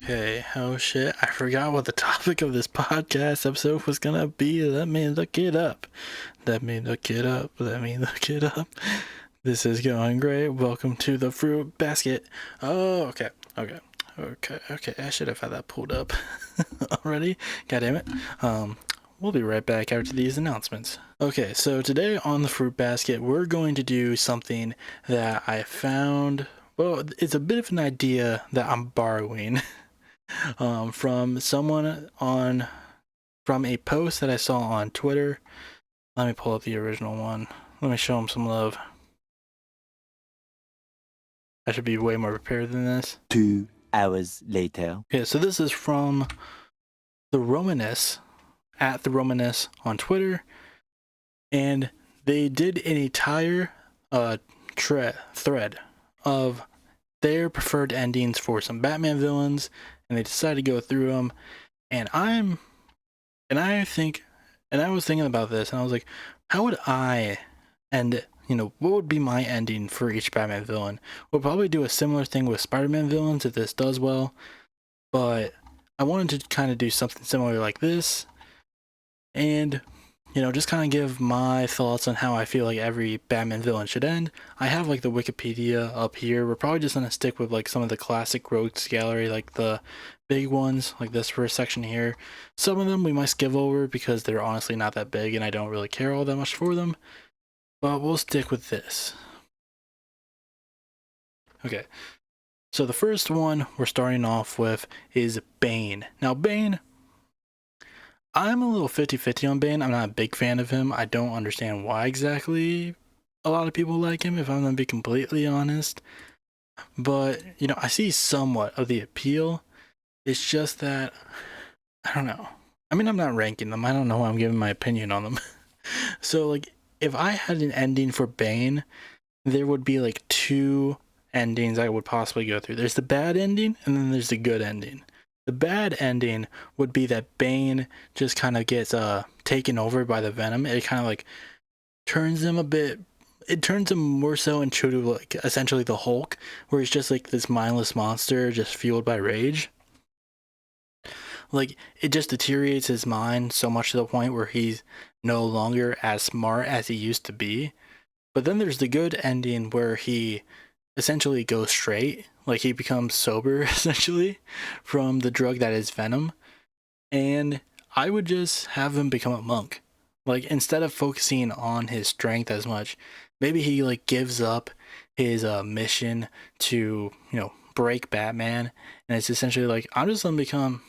Okay, oh shit, I forgot what the topic of this podcast episode was gonna be. Let me look it up. Let me look it up. Let me look it up. This is going great. Welcome to the fruit basket. Oh, okay. I should have had that pulled up already. God damn it. We'll be right back after these announcements. Okay, so today on the fruit basket, we're going to do something that I found. Well, it's a bit of an idea that I'm borrowing from from a post that I saw on Twitter. Let me pull up the original one. Let me show him some love. I should be way more prepared than this. 2 hours later. Okay, so this is from the Romaness, at the Romaness on Twitter, and they did an entire thread of their preferred endings for some Batman villains, and they decided to go through them. And I was thinking about this, and I was like, how would I end it? What would be my ending for each Batman villain? We'll probably do a similar thing with Spider-Man villains if this does well, but I wanted to kind of do something similar like this, and just kind of give my thoughts on how I feel like every Batman villain should end. I have like the Wikipedia up here. We're probably just gonna stick with like some of the classic rogues gallery, like the big ones, like this first section here. Some of them we might skip over because they're honestly not that big and I don't really care all that much for them, but we'll stick with this. Okay, so the first one we're starting off with is Bane. Now Bane, I'm a little 50-50 on Bane. I'm not a big fan of him. I don't understand why exactly a lot of people like him, if I'm going to be completely honest. But, I see somewhat of the appeal. It's just that, I don't know. I mean, I'm not ranking them. I don't know why I'm giving my opinion on them. So, like, if I had an ending for Bane, there would be, like, two endings I would possibly go through. There's the bad ending, and then there's the good ending. The bad ending would be that Bane just kind of gets taken over by the Venom. It kind of like turns him it turns him more so into like essentially the Hulk, where he's just like this mindless monster just fueled by rage. Like, it just deteriorates his mind so much to the point where he's no longer as smart as he used to be. But then there's the good ending where he essentially goes straight, like he becomes sober essentially from the drug that is Venom, and I would just have him become a monk. Like, instead of focusing on his strength as much, maybe he like gives up his mission to break Batman, and it's essentially like, I'm just gonna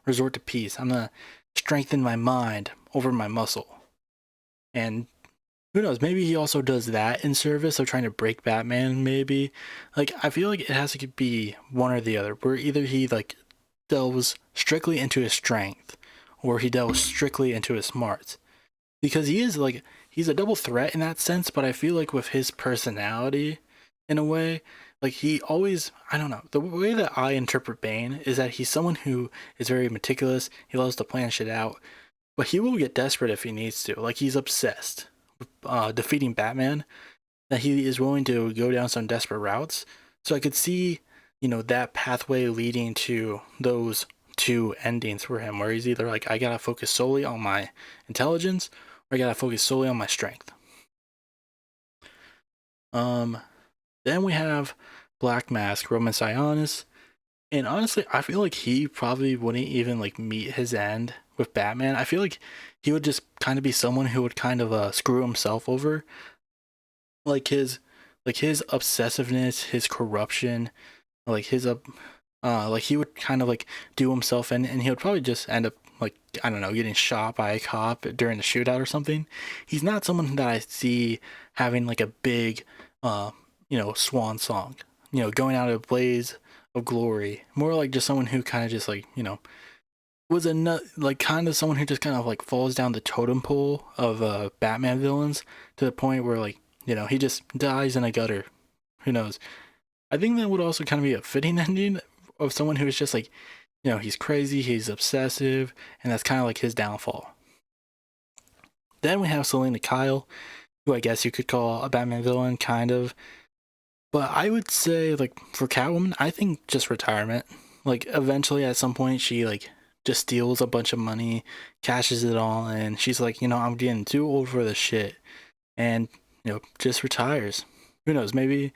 resort to peace. I'm gonna strengthen my mind over my muscle. And who knows, maybe he also does that in service of trying to break Batman, maybe. Like, I feel like it has to be one or the other, where either he like delves strictly into his strength or he delves strictly into his smarts. Because he's a double threat in that sense, but I feel like with his personality, in a way, like he always, I don't know, the way that I interpret Bane is that he's someone who is very meticulous, he loves to plan shit out, but he will get desperate if he needs to. Like, he's obsessed defeating Batman, that he is willing to go down some desperate routes. So I could see, that pathway leading to those two endings for him, where he's either like, I gotta focus solely on my intelligence, or I gotta focus solely on my strength. Then we have Black Mask, Roman Sionis, and honestly, I feel like he probably wouldn't even like meet his end with Batman. I feel like he would just kind of be someone who would kind of screw himself over, like his obsessiveness, his corruption, like like he would kind of like do himself in, and he would probably just end up like, I don't know, getting shot by a cop during the shootout or something. He's not someone that I see having like a big swan song, going out of blaze of glory. More like just someone who kind of just like, was a nut, like kind of someone who just kind of like falls down the totem pole of Batman villains to the point where like, he just dies in a gutter. Who knows? I think that would also kind of be a fitting ending of someone who is just like, he's crazy, he's obsessive, and that's kind of like his downfall. Then we have Selena Kyle, who I guess you could call a Batman villain, kind of. But I would say, like, for Catwoman, I think just retirement. Like eventually at some point she like just steals a bunch of money, cashes it all, and she's like, I'm getting too old for this shit, and just retires. Who knows? Maybe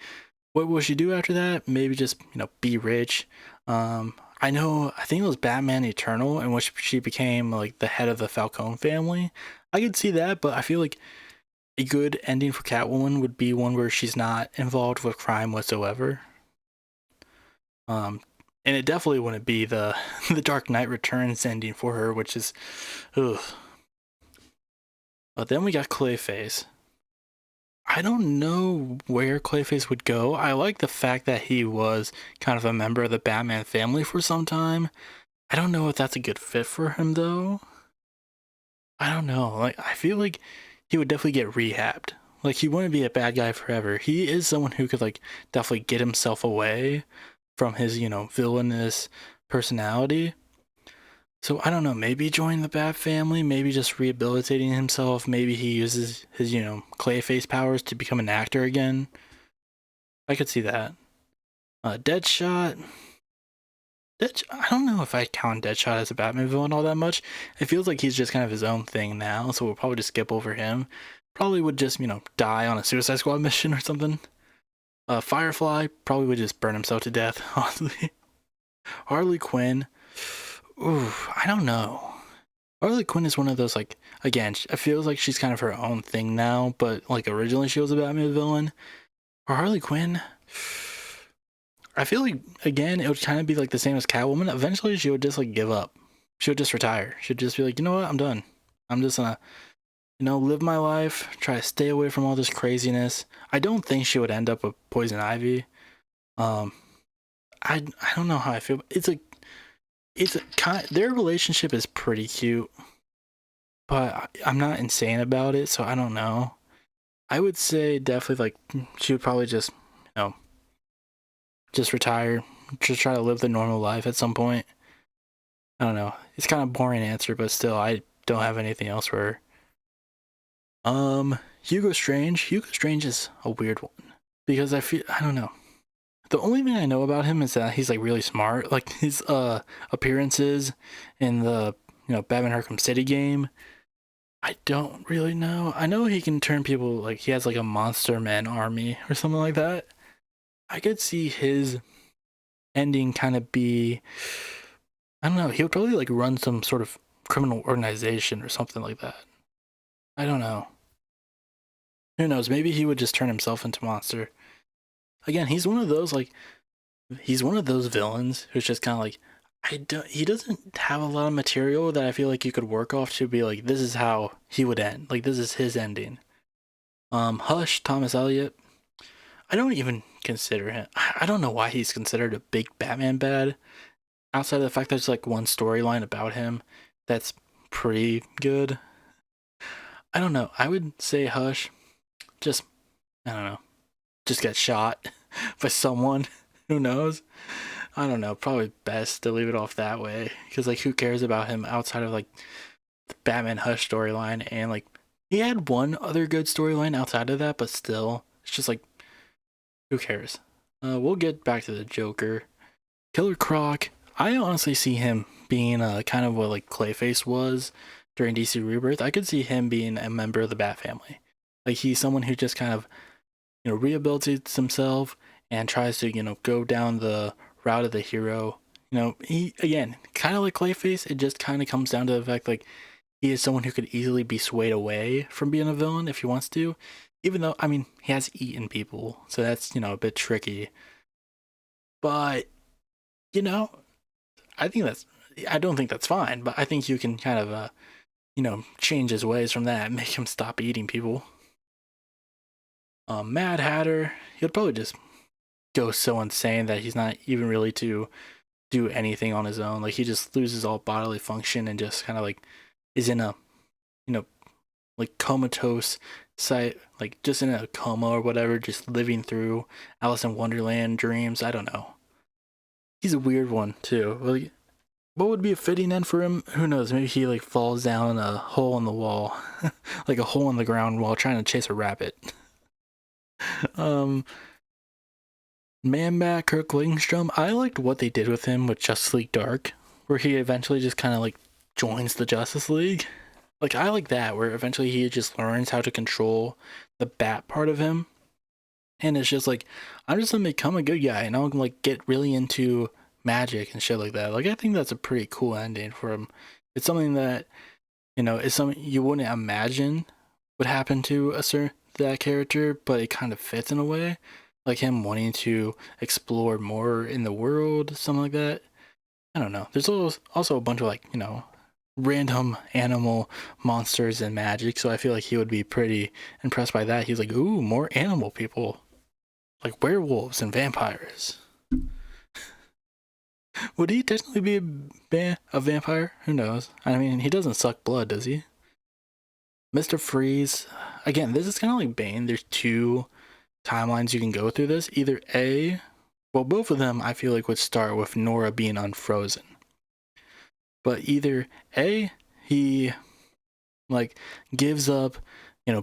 what will she do after that? Maybe just be rich. I think it was Batman Eternal in which she became like the head of the Falcone family. I could see that, but I feel like a good ending for Catwoman would be one where she's not involved with crime whatsoever. And it definitely wouldn't be the the Dark Knight Returns ending for her, which is, ugh. But then we got Clayface. I don't know where Clayface would go. I like the fact that he was kind of a member of the Batman family for some time. I don't know if that's a good fit for him though. I don't know. Like I feel like he would definitely get rehabbed. Like he wouldn't be a bad guy forever. He is someone who could like definitely get himself away from his, villainous personality. So I don't know, maybe join the Bat family, maybe just rehabilitating himself, maybe he uses his, Clayface powers to become an actor again. I could see that. Deadshot. I don't know if I count Deadshot as a Batman villain all that much. It feels like he's just kind of his own thing now, so we'll probably just skip over him. Probably would just, die on a Suicide Squad mission or something. Firefly probably would just burn himself to death, honestly. Harley Quinn. Ooh, I don't know. Harley Quinn is one of those, like, again, it feels like she's kind of her own thing now, but, like, originally she was a Batman villain. For Harley Quinn, I feel like, again, it would kind of be, like, the same as Catwoman. Eventually, she would just, like, give up. She would just retire. She'd just be like, you know what, I'm done. I'm just gonna, live my life, try to stay away from all this craziness. I don't think she would end up with Poison Ivy. I don't know how I feel. It's a kind. Their relationship is pretty cute, but I'm not insane about it, so I don't know. I would say definitely like she would probably just just retire, just try to live the normal life at some point. I don't know. It's kind of boring answer, but still, I don't have anything else for her. Hugo Strange. Hugo Strange is a weird one because I don't know. The only thing I know about him is that he's like really smart. Like his appearances in the Batman Arkham City game, I don't really know. I know he can turn people, like he has like a monster man army or something like that. I could see his ending kind of be, I don't know, he would probably like run some sort of criminal organization or something like that. I don't know. Who knows? Maybe he would just turn himself into monster. Again, he's one of those villains who's just kind of like, he doesn't have a lot of material that I feel like you could work off to be like, this is how he would end. Like this is his ending. Hush, Thomas Elliot. I don't even consider him. I don't know why he's considered a big Batman bad. Outside of the fact there's like one storyline about him that's pretty good. I don't know. I would say Hush. Just, I don't know. Just get shot by someone. Who knows? I don't know. Probably best to leave it off that way. Because, like, who cares about him outside of, like, the Batman Hush storyline? And, like, he had one other good storyline outside of that, but still, it's just like, who cares? We'll get back to the Joker. Killer Croc. I honestly see him being kind of what, like, Clayface was during DC Rebirth. I could see him being a member of the Bat family. Like, he's someone who just kind of, rehabilitates himself and tries to, go down the route of the hero. He, again, kind of like Clayface, it just kind of comes down to the fact, like, he is someone who could easily be swayed away from being a villain if he wants to. Even though, I mean, he has eaten people, so that's, a bit tricky. But, I don't think that's fine, but I think you can kind of, change his ways from that and make him stop eating people. Mad Hatter, he'll probably just go so insane that he's not even really to do anything on his own. Like he just loses all bodily function and just kind of like is in a, like comatose site, like just in a coma or whatever, just living through Alice in Wonderland dreams. I don't know. He's a weird one too. Like, what would be a fitting end for him? Who knows? Maybe he like falls down a hole in the wall, like a hole in the ground while trying to chase a rabbit. Man Bat Kirk Langstrom, I liked what they did with him with Justice League Dark, where he eventually just kind of like joins the Justice League. Like, I like that, where eventually he just learns how to control the bat part of him. And it's just like, I'm just gonna become a good guy and I'll like get really into magic and shit like that. Like, I think that's a pretty cool ending for him. It's something that, it's something you wouldn't imagine would happen to a certain that character, but it kind of fits in a way. Like him wanting to explore more in the world, something like that. I don't know. There's also a bunch of like, random animal monsters and magic, so I feel like he would be pretty impressed by that. He's like, ooh, more animal people. Like werewolves and vampires. Would he technically be a vampire? Who knows? I mean, he doesn't suck blood, does he? Mr. Freeze. Again, this is kind of like Bane. There's two timelines you can go through this. Either A, well, both of them I feel like would start with Nora being unfrozen. But either A, he like gives up,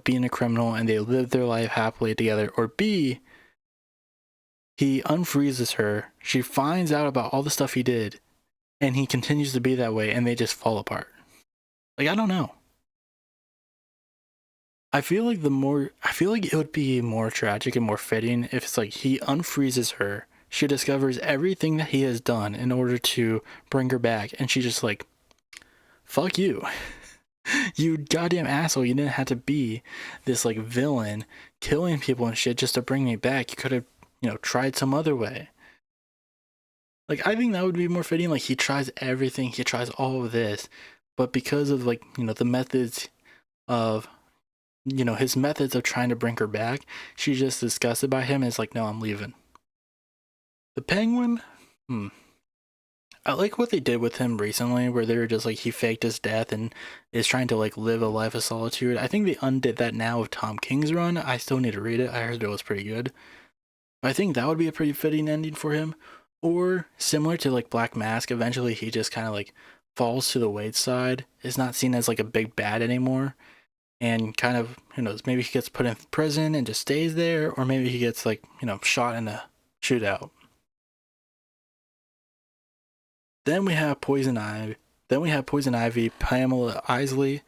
being a criminal and they live their life happily together, or B, he unfreezes her, she finds out about all the stuff he did, and he continues to be that way and they just fall apart. Like, I don't know. I feel like it would be more tragic and more fitting if it's like he unfreezes her, she discovers everything that he has done in order to bring her back, and she just like, fuck you. You goddamn asshole, you didn't have to be this like villain killing people and shit just to bring me back. You could have, tried some other way. Like, I think that would be more fitting. Like, he tries everything, he tries all of this, but because of like, the methods of his methods of trying to bring her back, she's just disgusted by him and is like, no, I'm leaving. The Penguin, I like what they did with him recently, where they were just like, he faked his death and is trying to like live a life of solitude. I think they undid that now with Tom King's run. I still need to read it. I heard it was pretty good. I think that would be a pretty fitting ending for him. Or similar to like Black Mask, eventually he just kind of like falls to the wayside, is not seen as like a big bad anymore, and kind of, who knows, maybe he gets put in prison and just stays there, or maybe he gets like, shot in a shootout. Then we have Poison Ivy. Pamela Isley.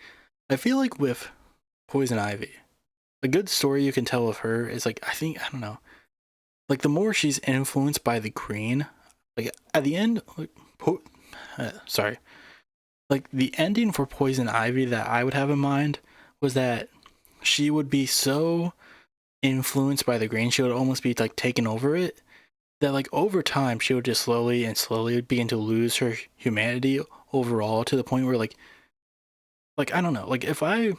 I feel like with Poison Ivy, a good story you can tell of her is like, I don't know, like the more she's influenced by the green, like at the end, like, like the ending for Poison Ivy that I would have in mind was that she would be so influenced by the green, she would almost be like taken over it, that like over time she would just slowly begin to lose her humanity overall, to the point where like I don't know, like if I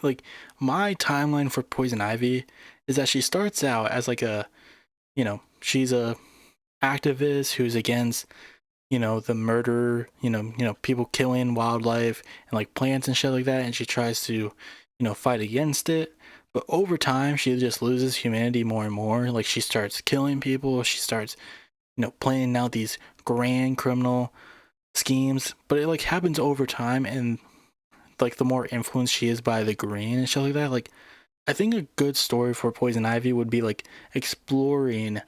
like my timeline for Poison Ivy is that she starts out as like a, she's a activist who's against, the murder, people killing wildlife and like plants and shit like that, and she tries to, fight against it. But over time she just loses humanity more and more. Like, she starts killing people, she starts, planning out these grand criminal schemes, but it like happens over time, and like the more influenced she is by the green and shit like that, like I think a good story for Poison Ivy would be like exploring,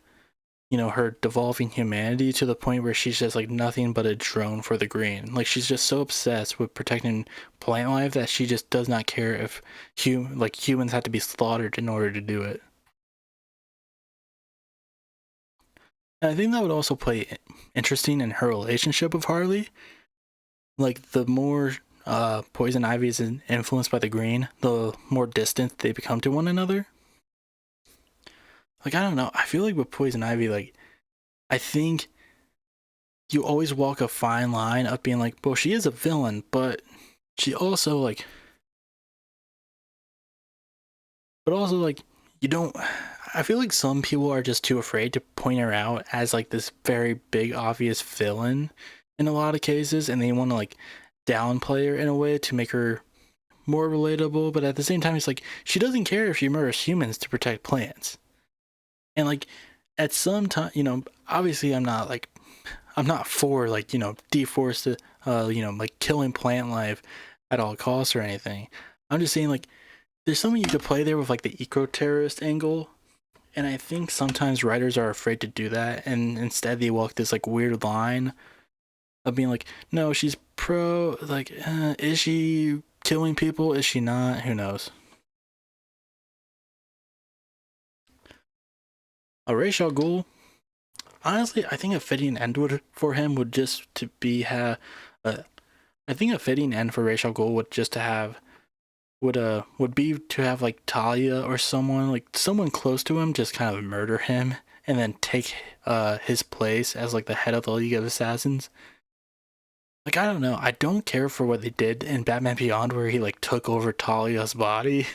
her devolving humanity to the point where she's just like nothing but a drone for the green. Like, she's just so obsessed with protecting plant life that she just does not care if humans have to be slaughtered in order to do it. And I think that would also play interesting in her relationship with Harley. Like, the more Poison Ivy is influenced by the green, the more distant they become to one another. Like, I don't know. I feel like with Poison Ivy, like, I think you always walk a fine line of being like, well, she is a villain, but she also like, you don't. I feel like some people are just too afraid to point her out as like this very big, obvious villain in a lot of cases, and they want to like downplay her in a way to make her more relatable. But at the same time, it's like she doesn't care if she murders humans to protect plants. And like at some time, obviously I'm not for like, deforested, like killing plant life at all costs or anything. I'm just saying like there's something you could play there with like the eco-terrorist angle And I think sometimes writers are afraid to do that, and instead they walk this like weird line of being like, no, she's pro. Like, is she killing people? Is she not? Who knows? Ra's al Ghul. Honestly, I think a fitting end for him would just to be have. I think a fitting end for Ra's al Ghul would just to have would be to have like Talia or someone close to him just kind of murder him and then take his place as like the head of the League of Assassins. Like, I don't know. I don't care for what they did in Batman Beyond where he like took over Talia's body.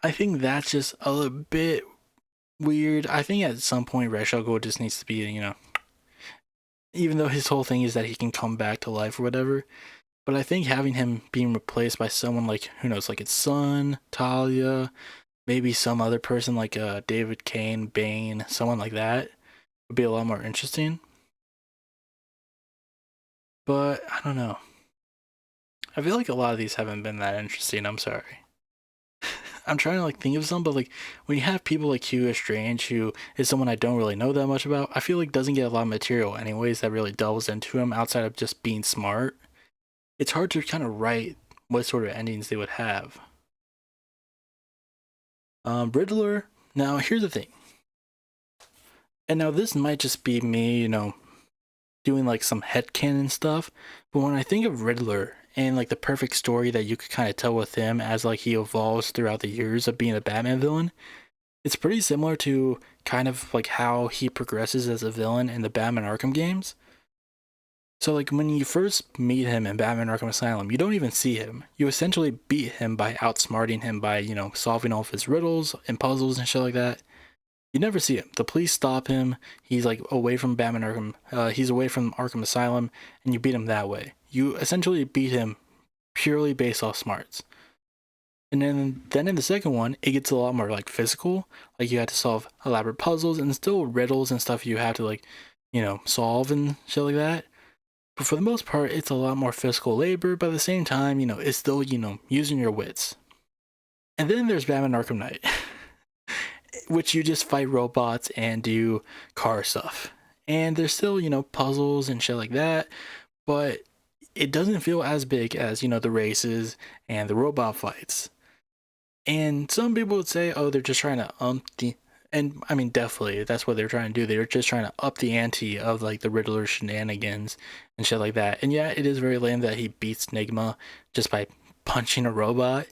I think that's just a little bit weird. I think at some point Ra's al Ghul just needs to be, even though his whole thing is that he can come back to life or whatever. But I think having him being replaced by someone like, who knows, like his son, Talia, maybe some other person like David Kane, Bane, someone like that would be a lot more interesting. But I don't know. I feel like a lot of these haven't been that interesting. I'm sorry. I'm trying to like think of some, but like when you have people like Hugo Strange, who is someone I don't really know that much about, I feel like doesn't get a lot of material anyways that really delves into him outside of just being smart. It's hard to kind of write what sort of endings they would have. Riddler. Now here's the thing. And now this might just be me, doing like some headcanon stuff. But when I think of Riddler and like the perfect story that you could kind of tell with him as like he evolves throughout the years of being a Batman villain, it's pretty similar to kind of like how he progresses as a villain in the Batman Arkham games. So like when you first meet him in Batman Arkham Asylum, you don't even see him. You essentially beat him by outsmarting him by, solving all of his riddles and puzzles and shit like that. You never see him. The police stop him. He's like away from Batman Arkham. He's away from Arkham Asylum, and you beat him that way. You essentially beat him purely based off smarts. And then in the second one, it gets a lot more like physical. Like you have to solve elaborate puzzles and still riddles and stuff you have to like, solve and shit like that. But for the most part, it's a lot more physical labor. But at the same time, it's still using your wits. And then there's Batman Arkham Knight. Which you just fight robots and do car stuff. And there's still, puzzles and shit like that, but it doesn't feel as big as, the races and the robot fights. And some people would say, oh, they're just trying to and I mean, definitely, that's what they're trying to do. They're just trying to up the ante of like the Riddler shenanigans and shit like that. And yeah, it is very lame that he beats Nigma just by punching a robot.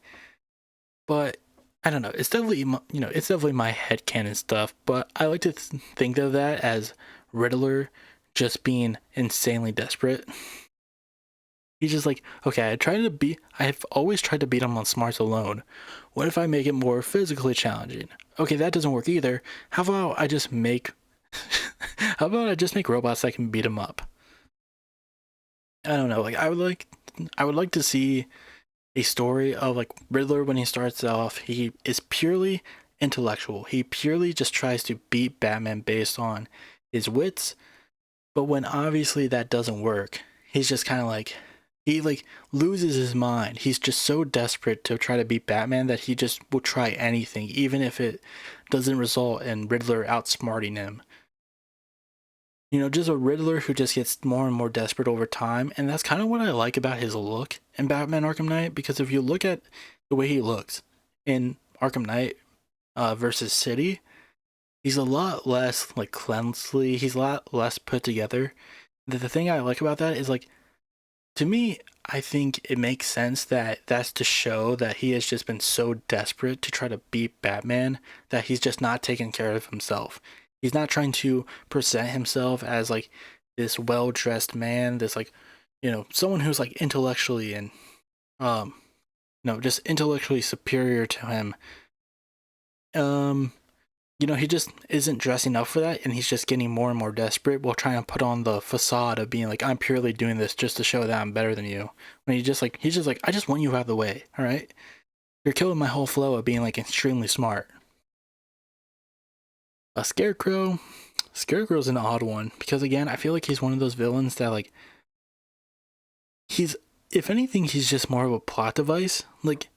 But I don't know. It's definitely my headcanon stuff, but I like to think of that as Riddler just being insanely desperate. He's just like, okay, I've always tried to beat him on smarts alone. What if I make it more physically challenging? Okay, that doesn't work either. How about I just make robots that can beat him up? I don't know. Like I would like to see a story of like Riddler when he starts off. He is purely intellectual. He purely just tries to beat Batman based on his wits. But when obviously that doesn't work, he's just kind of like, he like loses his mind. He's just so desperate to try to beat Batman that he just will try anything, even if it doesn't result in Riddler outsmarting him. Just a Riddler who just gets more and more desperate over time. And that's kind of what I like about his look in Batman Arkham Knight. Because if you look at the way he looks in Arkham Knight versus City, he's a lot less like cleansly. He's a lot less put together. The thing I like about that is like, to me, I think it makes sense that that's to show that he has just been so desperate to try to beat Batman that he's just not taking care of himself. He's not trying to present himself as like this well-dressed man, this like, someone who's like intellectually and just intellectually superior to him. He just isn't dressing up for that, and he's just getting more and more desperate while trying to put on the facade of being like, I'm purely doing this just to show that I'm better than you. When he's just like, I just want you out of the way, all right? You're killing my whole flow of being like extremely smart. A Scarecrow's an odd one because again, I feel like he's one of those villains that like, if anything, he's just more of a plot device. Like,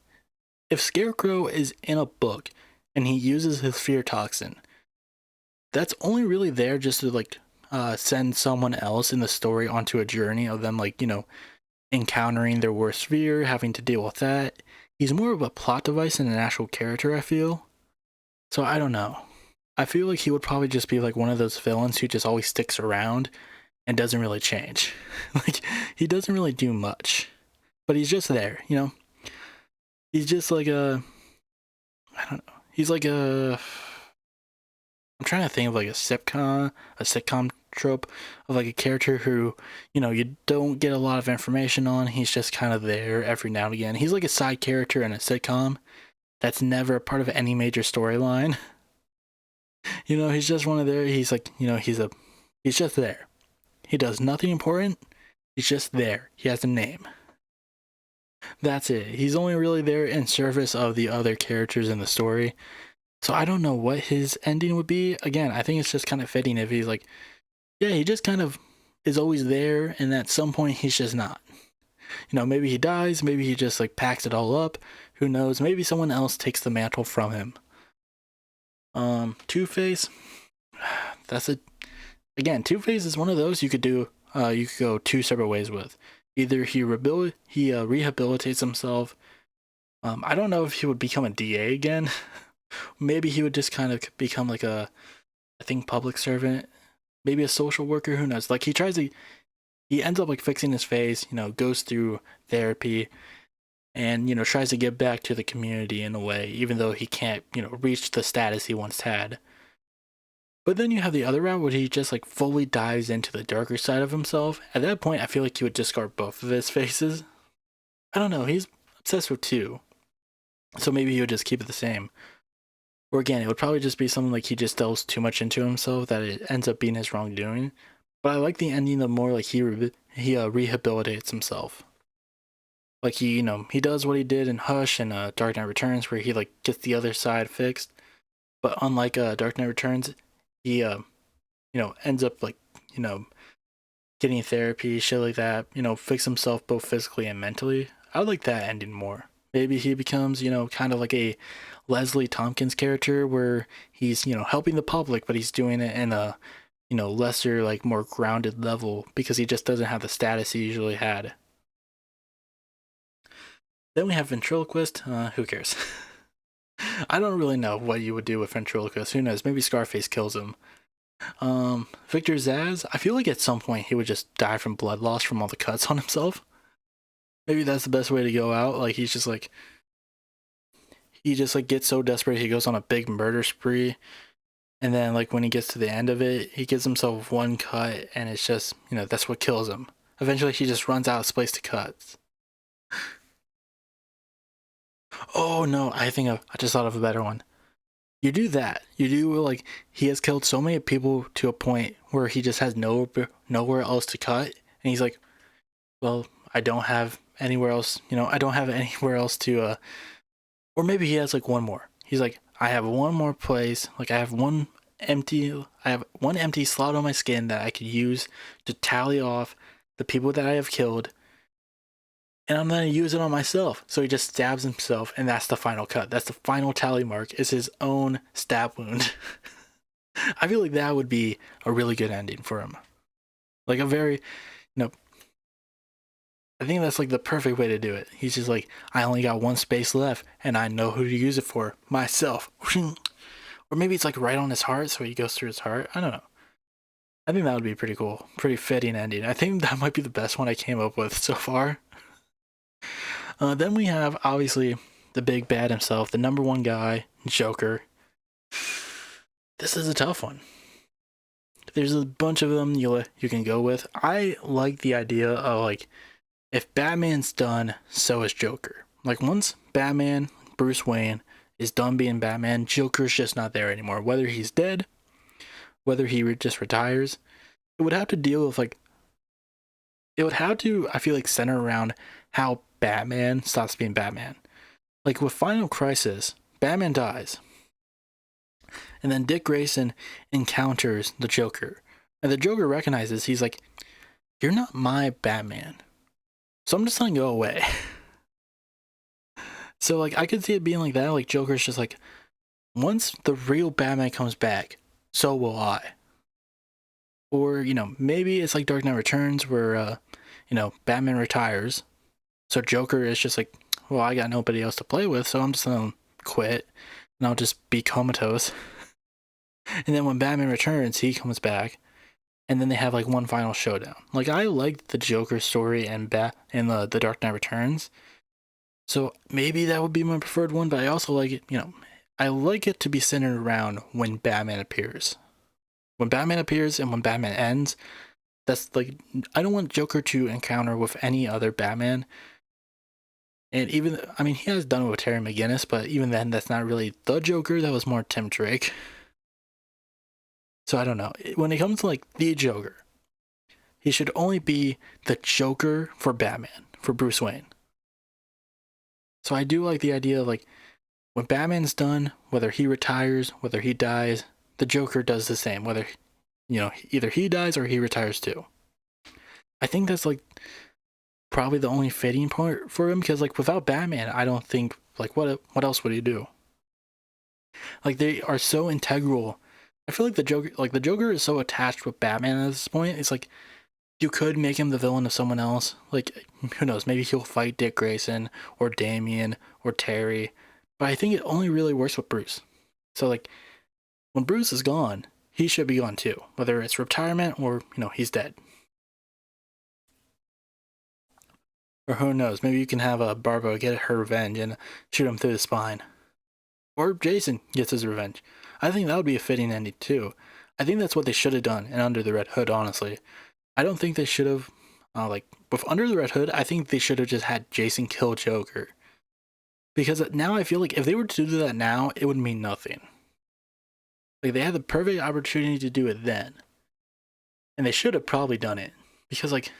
if Scarecrow is in a book, and he uses his fear toxin. That's only really there just to like send someone else in the story onto a journey of them, like, encountering their worst fear, having to deal with that. He's more of a plot device than an actual character, I feel. So I don't know. I feel like he would probably just be like one of those villains who just always sticks around and doesn't really change. Like, he doesn't really do much, but he's just there, He's just like I don't know. He's like I'm trying to think of like a sitcom trope of like a character who, you don't get a lot of information on. He's just kind of there every now and again. He's like a side character in a sitcom that's never a part of any major storyline. He's just one of there. He's like, he's just there. He does nothing important. He's just there. He has a name. That's it. He's only really there in service of the other characters in the story. So I don't know what his ending would be. Again, I think it's just kind of fitting if he's like, yeah, he just kind of is always there, and at some point he's just not. Maybe he dies, maybe he just like packs it all up. Who knows? Maybe someone else takes the mantle from him. Two-Face. Two-Face is one of those you could do. You could go two separate ways with. Either he rehabilitates himself. I don't know if he would become a DA again. Maybe he would just kind of become like I think public servant, maybe a social worker, who knows? Like he ends up like fixing his face, goes through therapy and, tries to get back to the community in a way, even though he can't, reach the status he once had. But then you have the other route where he just like fully dives into the darker side of himself. At that point, I feel like he would discard both of his faces. I don't know, he's obsessed with two. So maybe he would just keep it the same. Or again, it would probably just be something like he just delves too much into himself that it ends up being his wrongdoing. But I like the ending of more like he rehabilitates himself. Like he does what he did in Hush and Dark Knight Returns, where he like gets the other side fixed. But unlike Dark Knight Returns, he ends up like getting therapy, shit like that. Fix himself both physically and mentally. I would like that ending more. Maybe he becomes kind of like a Leslie Tompkins character where he's helping the public, but he's doing it in a lesser, like more grounded level because he just doesn't have the status he usually had. Then we have Ventriloquist. Who cares? I don't really know what you would do with Ventriloquist. Who knows? Maybe Scarface kills him. Victor Zsasz, I feel like at some point he would just die from blood loss from all the cuts on himself. Maybe that's the best way to go out. Like he just gets so desperate he goes on a big murder spree, and then like when he gets to the end of it, he gives himself one cut, and it's just that's what kills him. Eventually, he just runs out of space to cut. Oh no, I just thought of a better one. You do that. You do like he has killed so many people to a point where he just has nowhere else to cut, and he's like, well, I don't have anywhere else. I don't have anywhere else to. Or maybe he has like one more. He's like, I have one more place. Like I have one empty slot on my skin that I could use to tally off the people that I have killed, and I'm gonna use it on myself. So he just stabs himself, and that's the final cut. That's the final tally mark. Is his own stab wound. I feel like that would be a really good ending for him. Like a very, I think that's like the perfect way to do it. He's just like, I only got one space left, and I know who to use it for, myself. Or maybe it's like right on his heart, so he goes through his heart. I don't know. I think that would be pretty cool. Pretty fitting ending. I think that might be the best one I came up with so far. Then we have, obviously, the big bad himself, the number one guy, Joker. This is a tough one. There's a bunch of them you can go with. I like the idea of, like, if Batman's done, so is Joker. Like, once Batman, Bruce Wayne, is done being Batman, Joker's just not there anymore. Whether he's dead, whether he just retires, it would have to deal with, like, it would have to, I feel like, center around how Batman stops being Batman. Like, with Final Crisis, Batman dies. And then Dick Grayson encounters the Joker. And the Joker recognizes, he's like, you're not my Batman. So I'm just gonna go away. So, like, I could see it being like that. Like, Joker's just like, once the real Batman comes back, so will I. Or, maybe it's like Dark Knight Returns where, Batman retires. So Joker is just like, well, I got nobody else to play with, so I'm just gonna quit and I'll just be comatose. And then when Batman returns, he comes back, and then they have like one final showdown. Like, I liked the Joker story and the Dark Knight Returns, so maybe that would be my preferred one. But I also like it, I like it to be centered around when Batman appears. When Batman appears and when Batman ends, that's like, I don't want Joker to encounter with any other Batman. And even, I mean, he has done it with Terry McGinnis, but even then, that's not really the Joker. That was more Tim Drake. So I don't know. When it comes to like the Joker, he should only be the Joker for Batman, for Bruce Wayne. So I do like the idea of like, when Batman's done, whether he retires, whether he dies, the Joker does the same, whether, either he dies or he retires too. I think that's like probably the only fitting part for him, because like without Batman, I don't think, like, what else would he do? Like, they are so integral. I feel like the Joker is so attached with Batman at this point. It's like, you could make him the villain of someone else. Like, who knows? Maybe he'll fight Dick Grayson or Damian or Terry. But I think it only really works with Bruce. So like, when Bruce is gone, he should be gone too, whether it's retirement or, he's dead. Or who knows? Maybe you can have Barbara get her revenge and shoot him through the spine. Or Jason gets his revenge. I think that would be a fitting ending too. I think that's what they should have done in Under the Red Hood, honestly. I don't think they should have, with Under the Red Hood, I think they should have just had Jason kill Joker. Because now I feel like if they were to do that now, it would mean nothing. Like, they had the perfect opportunity to do it then. And they should have probably done it. Because, like,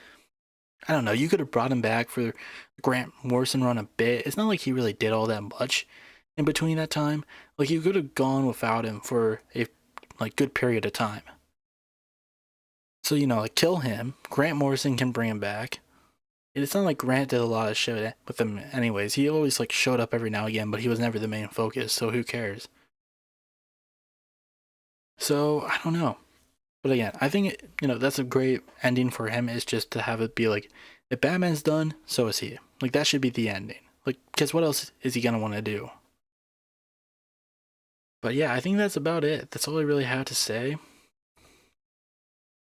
I don't know, you could have brought him back for Grant Morrison run a bit. It's not like he really did all that much in between that time. Like, you could have gone without him for a good period of time. So, like, kill him. Grant Morrison can bring him back. It's not like Grant did a lot of shit with him anyways. He always like showed up every now and again, but he was never the main focus, so who cares? So I don't know. But again, I think that's a great ending for him, is just to have it be like, if Batman's done, so is he. Like, that should be the ending. Like, because what else is he gonna want to do? But yeah, I think that's about it. That's all I really have to say.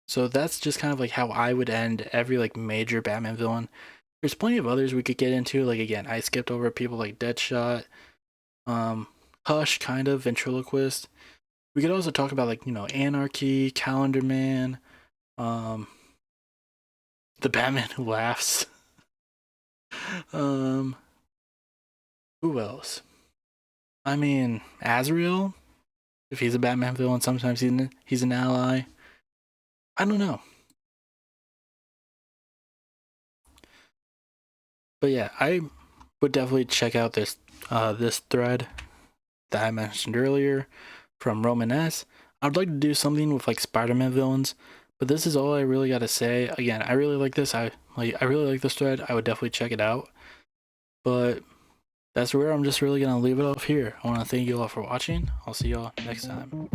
So that's just kind of like how I would end every like major Batman villain. There's plenty of others we could get into. Like, again, I skipped over people like Deadshot, Hush, kind of, Ventriloquist. We could also talk about like, Anarchy, Calendar Man, the Batman Who Laughs. Who else? I mean, Azrael. If he's a Batman villain, sometimes he's an ally. I don't know. But yeah, I would definitely check out this thread that I mentioned earlier from Roman S. I'd like to do something with like Spider-Man villains, but this is all I really got to say. Again, I really like this. I really like this thread. I would definitely check it out. But that's where I'm just really gonna leave it off here. I want to thank you all for watching. I'll see y'all next time.